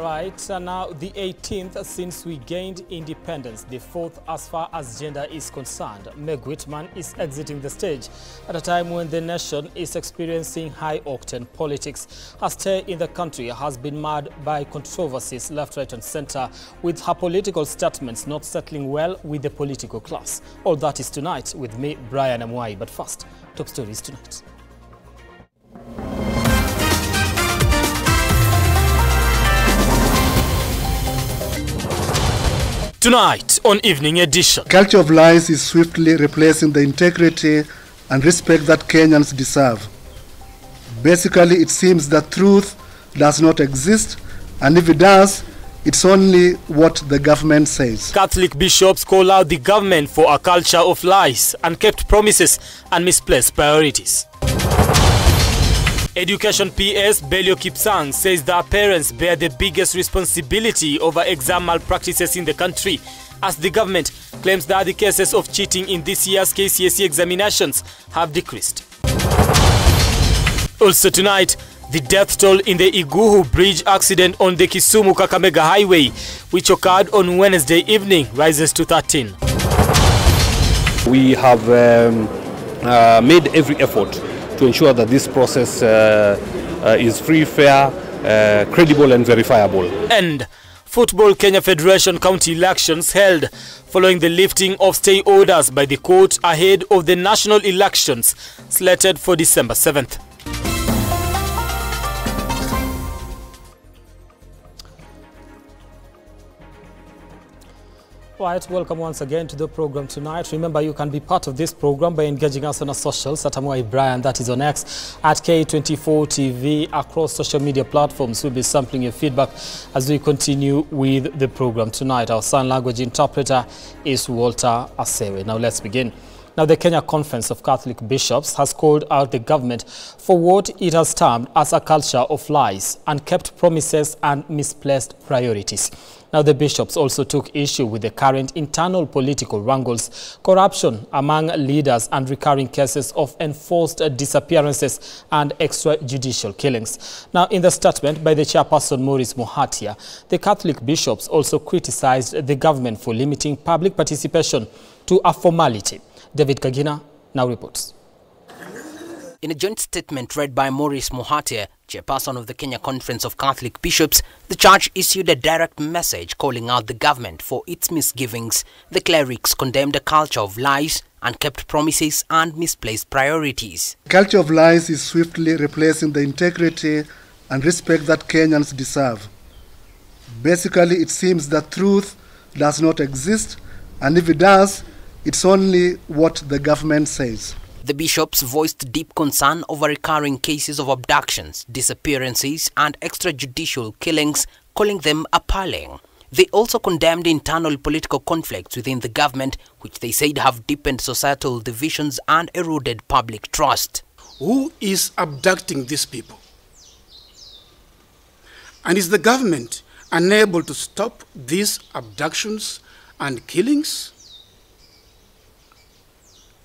Right, now the 18th since we gained independence, the 4th as far as gender is concerned. Meg Whitman is exiting the stage at a time when the nation is experiencing high-octane politics. Her stay in the country has been marred by controversies left, right and center, with her political statements not settling well with the political class. All that is tonight with me, Brian Amwai. But first, top stories tonight. Tonight on Evening Edition. Culture of lies is swiftly replacing the integrity and respect that Kenyans deserve. Basically, it seems that truth does not exist, and if it does, it's only what the government says. Catholic bishops call out the government for a culture of lies, unkept promises and misplaced priorities. Education PS Belio Kipsang says that parents bear the biggest responsibility over exam malpractices in the country, as the government claims that the cases of cheating in this year's KCSE examinations have decreased. Also tonight, the death toll in the Iguhu Bridge accident on the Kisumu-Kakamega Highway, which occurred on Wednesday evening, rises to 13. We have made every effort to ensure that this process is free, fair, credible and verifiable. And Football Kenya Federation county elections held following the lifting of stay orders by the court ahead of the national elections slated for December 7th. Right, welcome once again to the program tonight. Remember, you can be part of this program by engaging us on our socials at Amwai Brian, that is on X, at K24 TV, across social media platforms. We'll be sampling your feedback as we continue with the program tonight. Our sign language interpreter is Walter Asewe. Now let's begin. Now, the Kenya Conference of Catholic Bishops has called out the government for what it has termed as a culture of lies, unkept promises and misplaced priorities. Now, the bishops also took issue with the current internal political wrangles, corruption among leaders and recurring cases of enforced disappearances and extrajudicial killings. Now, in the statement by the chairperson Maurice Muhatia, the Catholic bishops also criticized the government for limiting public participation to a formality. David Kagina now reports. In a joint statement read by Maurice Muhatia, chairperson of the Kenya Conference of Catholic Bishops, the church issued a direct message calling out the government for its misgivings. The clerics condemned a culture of lies, unkept promises and misplaced priorities. Culture of lies is swiftly replacing the integrity and respect that Kenyans deserve. Basically, it seems that truth does not exist, and if it does, it's only what the government says. The bishops voiced deep concern over recurring cases of abductions, disappearances and extrajudicial killings, calling them appalling. They also condemned internal political conflicts within the government, which they said have deepened societal divisions and eroded public trust. Who is abducting these people? And is the government unable to stop these abductions and killings?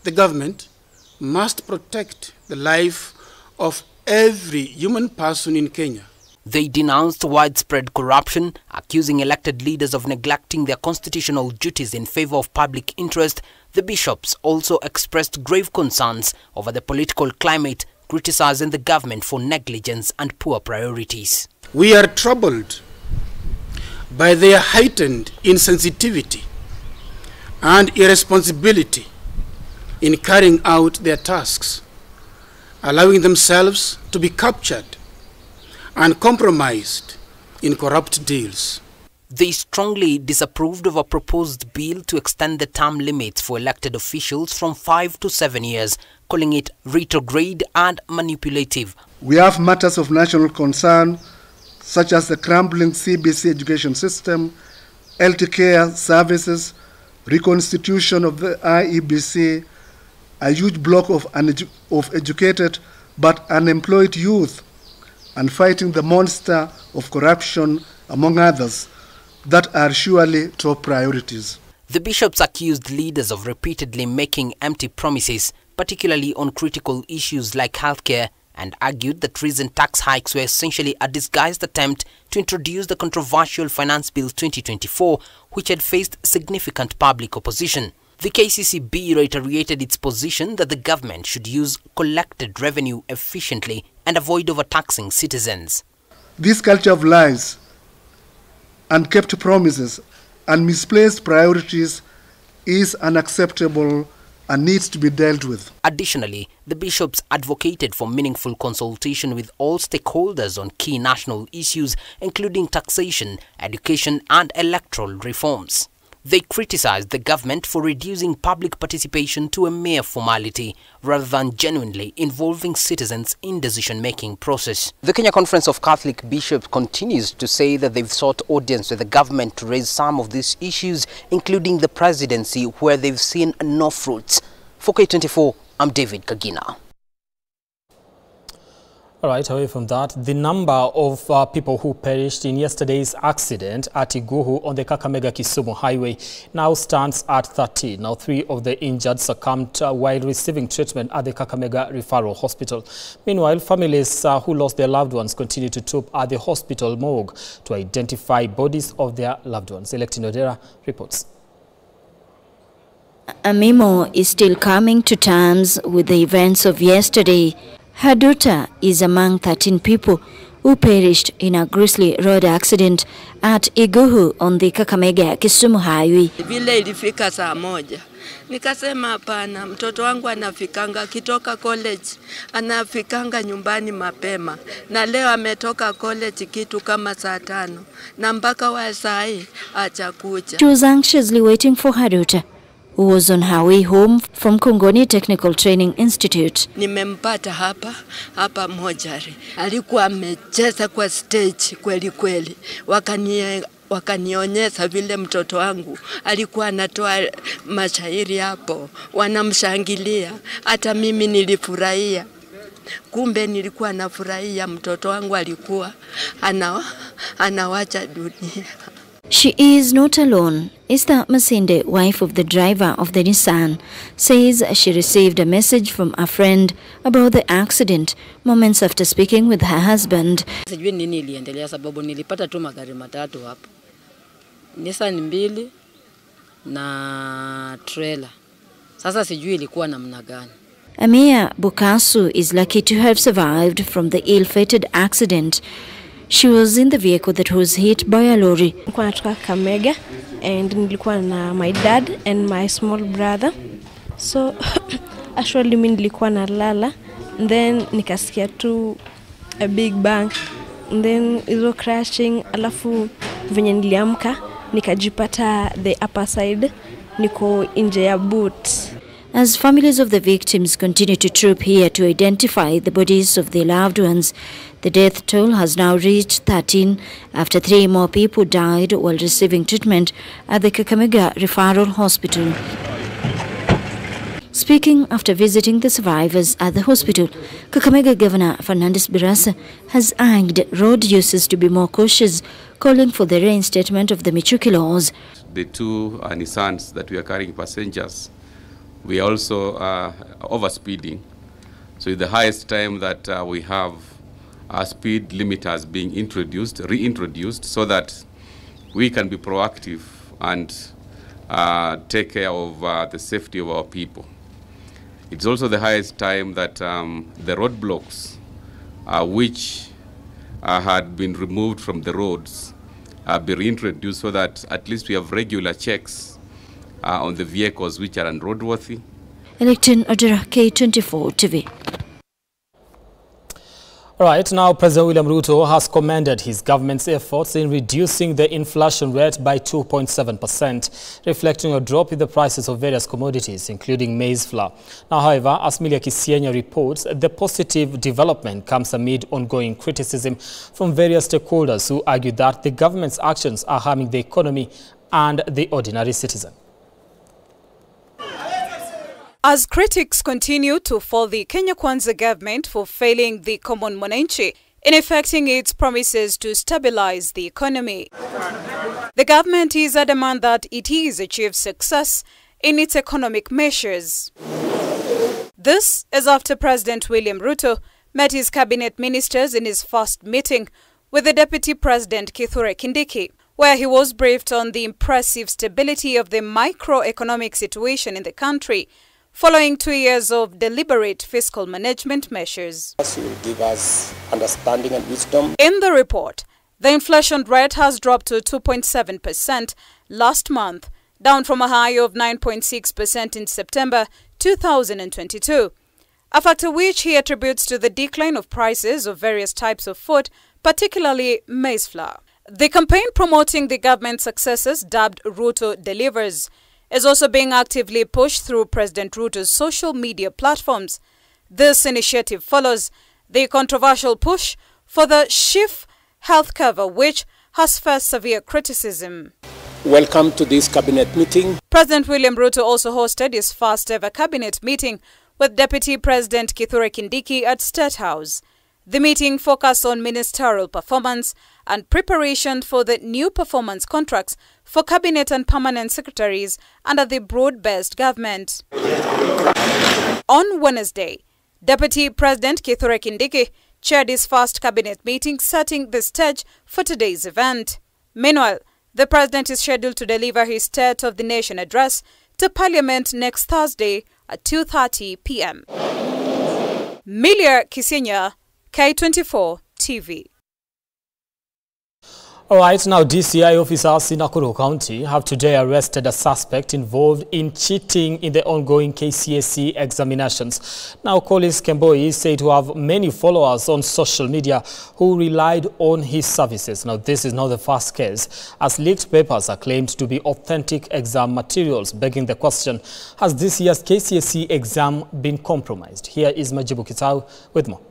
The government must protect the life of every human person in Kenya. They denounced widespread corruption, accusing elected leaders of neglecting their constitutional duties in favor of public interest. The bishops also expressed grave concerns over the political climate, criticizing the government for negligence and poor priorities. We are troubled by their heightened insensitivity and irresponsibility in carrying out their tasks, allowing themselves to be captured and compromised in corrupt deals. They strongly disapproved of a proposed bill to extend the term limits for elected officials from 5 to 7 years, calling it retrograde and manipulative. We have matters of national concern, such as the crumbling CBC education system, LTK services, reconstitution of the IEBC, a huge block of educated but unemployed youth, and fighting the monster of corruption, among others, that are surely top priorities. The bishops accused leaders of repeatedly making empty promises, particularly on critical issues like healthcare, and argued that recent tax hikes were essentially a disguised attempt to introduce the controversial Finance Bill 2024, which had faced significant public opposition. The KCCB reiterated its position that the government should use collected revenue efficiently and avoid overtaxing citizens. This culture of lies, unkept promises, and misplaced priorities is unacceptable and needs to be dealt with. Additionally, the bishops advocated for meaningful consultation with all stakeholders on key national issues, including taxation, education, and electoral reforms. They criticized the government for reducing public participation to a mere formality rather than genuinely involving citizens in decision-making process. The Kenya Conference of Catholic Bishops continues to say that they've sought audience with the government to raise some of these issues, including the presidency, where they've seen no fruits. For K24, I'm David Kagina. All right, away from that, the number of people who perished in yesterday's accident at Iguhu on the Kakamega-Kisumu highway now stands at 13. Now, 3 of the injured succumbed while receiving treatment at the Kakamega Referral Hospital. Meanwhile, families who lost their loved ones continue to troop at the hospital morgue to identify bodies of their loved ones. Electin Odera reports. Amimo is still coming to terms with the events of yesterday. Her daughter is among 13 people who perished in a grisly road accident at Iguhu on the Kakamega-Kisumu highway. Vile ilifika saa moja, nikasema hapana, mtoto wangu anafikanga kitoka college, anafikanga nyumbani mapema, na leo ametoka college kitu kama saa 5, na mpaka wa saa hii achakuja. She was anxiously waiting for her daughter, who was on her way home from Kongoni Technical Training Institute. Nimempata hapa mojari. Alikuwa amecheza kwa stage kweli kweli. Wakanionyesha vile mtoto wangu alikuwa anatoa mashairi hapo, wanamshangilia. Hata mimi nilifurahia. Kumbe nilikuwa nafurahia mtoto wangu alikuwa anawacha dunia. She is not alone. Esther Masinde, wife of the driver of the Nissan, says she received a message from a friend about the accident moments after speaking with her husband. Sijui nini iliendelea sababu nilipata tu magari matatu hapo. Nissan 2 na trailer. Sasa sijui ilikuwa namna gani. Amia Bukasu is lucky to have survived from the ill-fated accident. She was in the vehicle that was hit by a lorry. Nilikuwa natoka Kakamega and nilikuwa na my dad and my small brother. So actually mimi nilikuwa nalala, and then nikasikia tu a big bang, and then it crashing. Alafu venye niliamka nikajipata the upper side niko nje ya boot. As families of the victims continue to troop here to identify the bodies of their loved ones, the death toll has now reached 13 after 3 more people died while receiving treatment at the Kakamega Referral Hospital. Speaking after visiting the survivors at the hospital, Kakamega Governor Fernandes Birasa has urged road users to be more cautious, calling for the reinstatement of the Michuki laws. The 2 Nissans that we are carrying passengers, we are also overspeeding. So it's the highest time that we have speed limiters being reintroduced, so that we can be proactive and take care of the safety of our people. It's also the highest time that the roadblocks, which had been removed from the roads, be reintroduced, so that at least we have regular checks on the vehicles which are unroadworthy. Electin Odera, K24 TV. All right, now President William Ruto has commended his government's efforts in reducing the inflation rate by 2.7%, reflecting a drop in the prices of various commodities, including maize flour. Now, however, as Milia Kisienya reports, the positive development comes amid ongoing criticism from various stakeholders who argue that the government's actions are harming the economy and the ordinary citizen. As critics continue to fault the Kenya Kwanza government for failing the common mwananchi in effecting its promises to stabilize the economy, the government is adamant that it has achieved success in its economic measures. This is after President William Ruto met his cabinet ministers in his first meeting with the Deputy President Kithure Kindiki, where he was briefed on the impressive stability of the microeconomic situation in the country following 2 years of deliberate fiscal management measures. This will give us understanding and wisdom. In the report, the inflation rate has dropped to 2.7% last month, down from a high of 9.6% in September 2022, a factor which he attributes to the decline of prices of various types of food, particularly maize flour. The campaign promoting the government's successes, dubbed Ruto Delivers, is also being actively pushed through President Ruto's social media platforms. This initiative follows the controversial push for the SHIF health cover, which has faced severe criticism. Welcome to this cabinet meeting. President William Ruto also hosted his first ever cabinet meeting with Deputy President Kithure Kindiki at State House. The meeting focused on ministerial performance and preparation for the new performance contracts for cabinet and permanent secretaries under the broad-based government. On Wednesday, Deputy President Kithure Kindiki chaired his first cabinet meeting, setting the stage for today's event. Meanwhile, the president is scheduled to deliver his State of the Nation address to Parliament next Thursday at 2:30 p.m. Milia Kisinya, K24 TV. All right, now DCI officers in Nakuru County have today arrested a suspect involved in cheating in the ongoing KCSE examinations. Now, Collins Kemboi is said to have many followers on social media who relied on his services. Now, this is not the first case, as leaked papers are claimed to be authentic exam materials, begging the question, has this year's KCSE exam been compromised? Here is Majibu Kitau with more.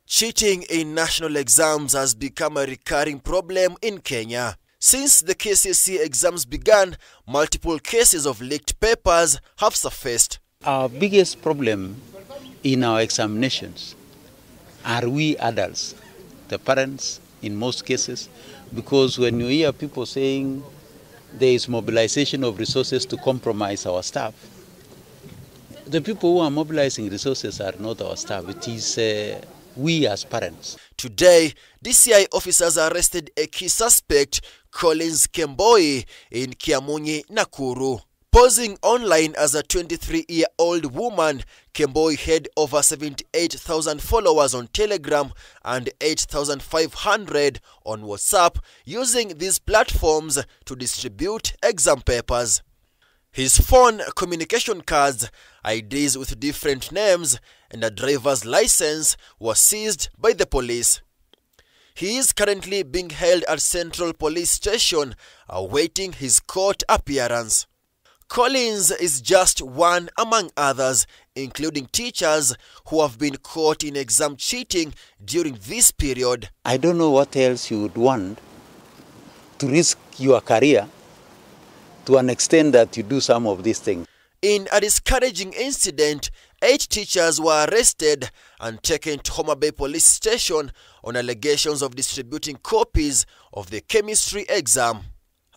Cheating in national exams has become a recurring problem in Kenya. Since the KCSE exams began, multiple cases of leaked papers have surfaced. Our biggest problem in our examinations are we adults, the parents in most cases, because when you hear people saying there is mobilization of resources to compromise our staff, the people who are mobilizing resources are not our staff, it is we as parents. Today, DCI officers arrested a key suspect, Collins Kemboi, in Kiamunyi, Nakuru. Posing online as a 23-year-old woman, Kemboi had over 78,000 followers on Telegram and 8,500 on WhatsApp, using these platforms to distribute exam papers. His phone, communication cards, IDs with different names, and a driver's license were seized by the police. He is currently being held at Central Police Station, awaiting his court appearance. Collins is just one among others, including teachers who have been caught in exam cheating during this period. I don't know what else you would want to risk your career to an extent that you do some of these things. In a discouraging incident, 8 teachers were arrested and taken to Homa Bay Police Station on allegations of distributing copies of the chemistry exam.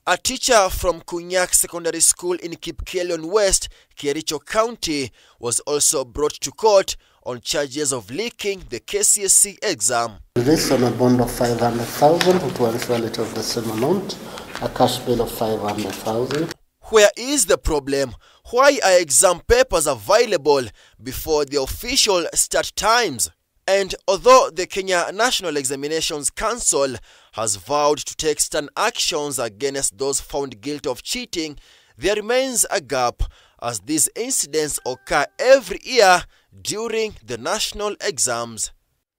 A teacher from Kunyak Secondary School in Kipkelion West, Kericho County, was also brought to court on charges of leaking the KCSE exam. This on a bond of 500,000, which was relative of the same amount, a cash bill of 500,000. Where is the problem? Why are exam papers available before the official start times? And although the Kenya National Examinations Council has vowed to take stern actions against those found guilty of cheating, there remains a gap as these incidents occur every year during the national exams.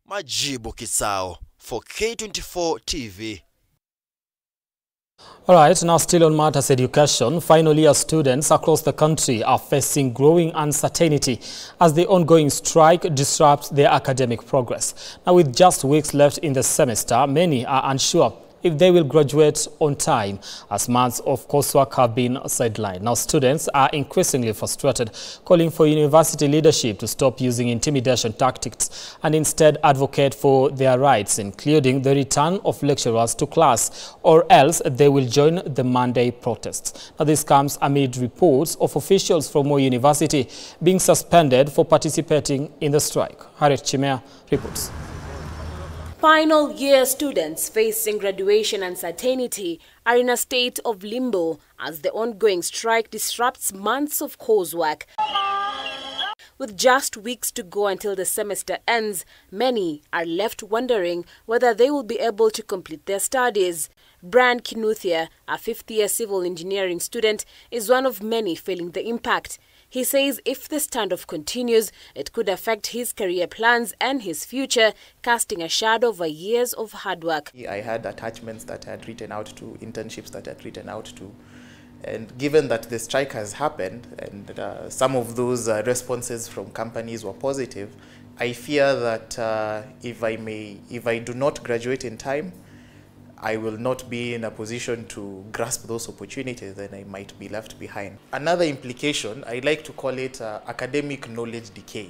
Majibu Kisao for K24 TV. All right, now still on matters education, final year students across the country are facing growing uncertainty as the ongoing strike disrupts their academic progress. Now, with just weeks left in the semester, many are unsure if they will graduate on time, as months of coursework have been sidelined. Now, students are increasingly frustrated, calling for university leadership to stop using intimidation tactics and instead advocate for their rights, including the return of lecturers to class, or else they will join the Monday protests. Now, this comes amid reports of officials from Moi University being suspended for participating in the strike. Harriet Chimea reports. Final year students facing graduation uncertainty are in a state of limbo as the ongoing strike disrupts months of coursework. With just weeks to go until the semester ends, many are left wondering whether they will be able to complete their studies. Brian Kinuthia, a fifth-year civil engineering student, is one of many feeling the impact. He says if the standoff continues, it could affect his career plans and his future, casting a shadow over years of hard work. I had attachments that I had written out to, internships that I had written out to. And given that the strike has happened and some of those responses from companies were positive, I fear that if I do not graduate in time, I will not be in a position to grasp those opportunities and I might be left behind. Another implication, I like to call it academic knowledge decay.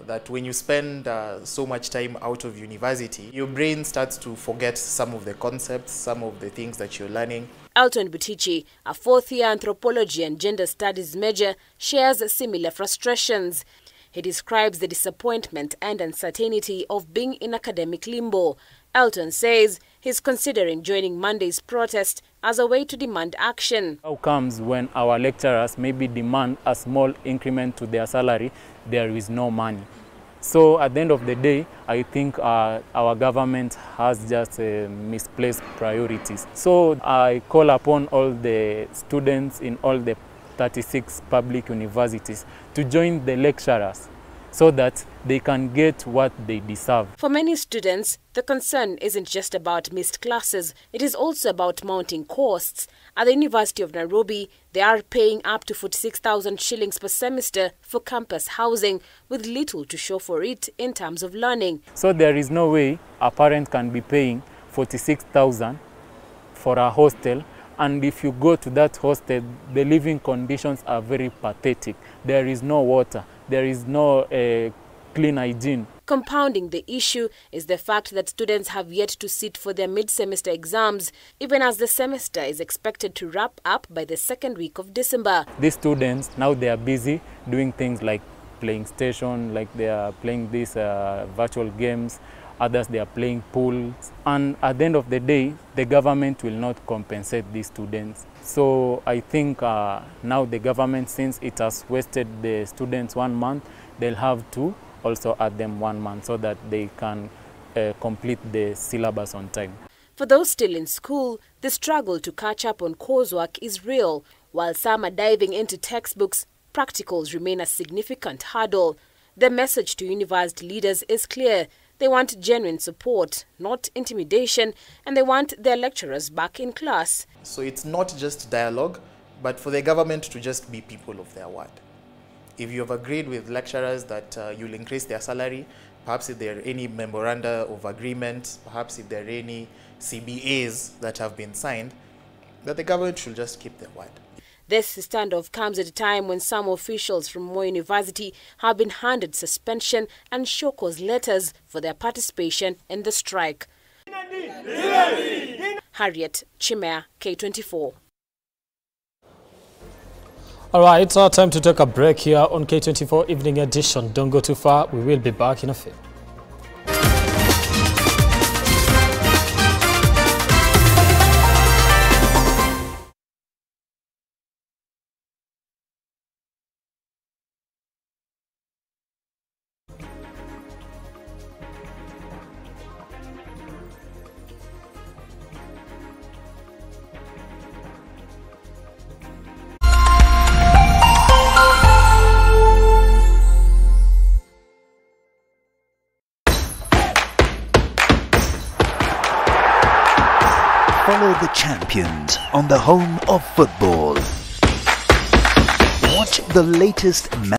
That when you spend so much time out of university, your brain starts to forget some of the concepts, some of the things that you're learning. Elton Butichi, a fourth-year anthropology and gender studies major, shares similar frustrations. He describes the disappointment and uncertainty of being in academic limbo. Elton says he's considering joining Monday's protest as a way to demand action. How comes when our lecturers maybe demand a small increment to their salary, there is no money. So at the end of the day, I think our government has just misplaced priorities. So I call upon all the students in all the 36 public universities to join the lecturers so that they can get what they deserve. For many students, the concern isn't just about missed classes, it is also about mounting costs. At the University of Nairobi, they are paying up to 46,000 shillings per semester for campus housing, with little to show for it in terms of learning. So there is no way a parent can be paying 46,000 for a hostel, and if you go to that hostel, the living conditions are very pathetic. There is no water, there is no clean hygiene. Compounding the issue is the fact that students have yet to sit for their mid-semester exams, even as the semester is expected to wrap up by the second week of December. These students, now they are busy doing things like playing station, like they are playing these virtual games. Others, they are playing pool. And at the end of the day, the government will not compensate these students. So I think now the government, since it has wasted the students 1 month, they'll have to also add them 1 month so that they can complete the syllabus on time. For those still in school, the struggle to catch up on coursework is real. While some are diving into textbooks, practicals remain a significant hurdle. The message to university leaders is clear. They want genuine support, not intimidation, and they want their lecturers back in class. So it's not just dialogue, but for the government to just be people of their word. If you have agreed with lecturers that you'll increase their salary, perhaps if there are any memoranda of agreement, perhaps if there are any CBAs that have been signed, that the government should just keep their word. This standoff comes at a time when some officials from Moi University have been handed suspension and show cause letters for their participation in the strike. Harriet Chimea, K24. All right, time to take a break here on K24 Evening Edition. Don't go too far. We will be back in a few. Follow the champions on the home of football. Watch the latest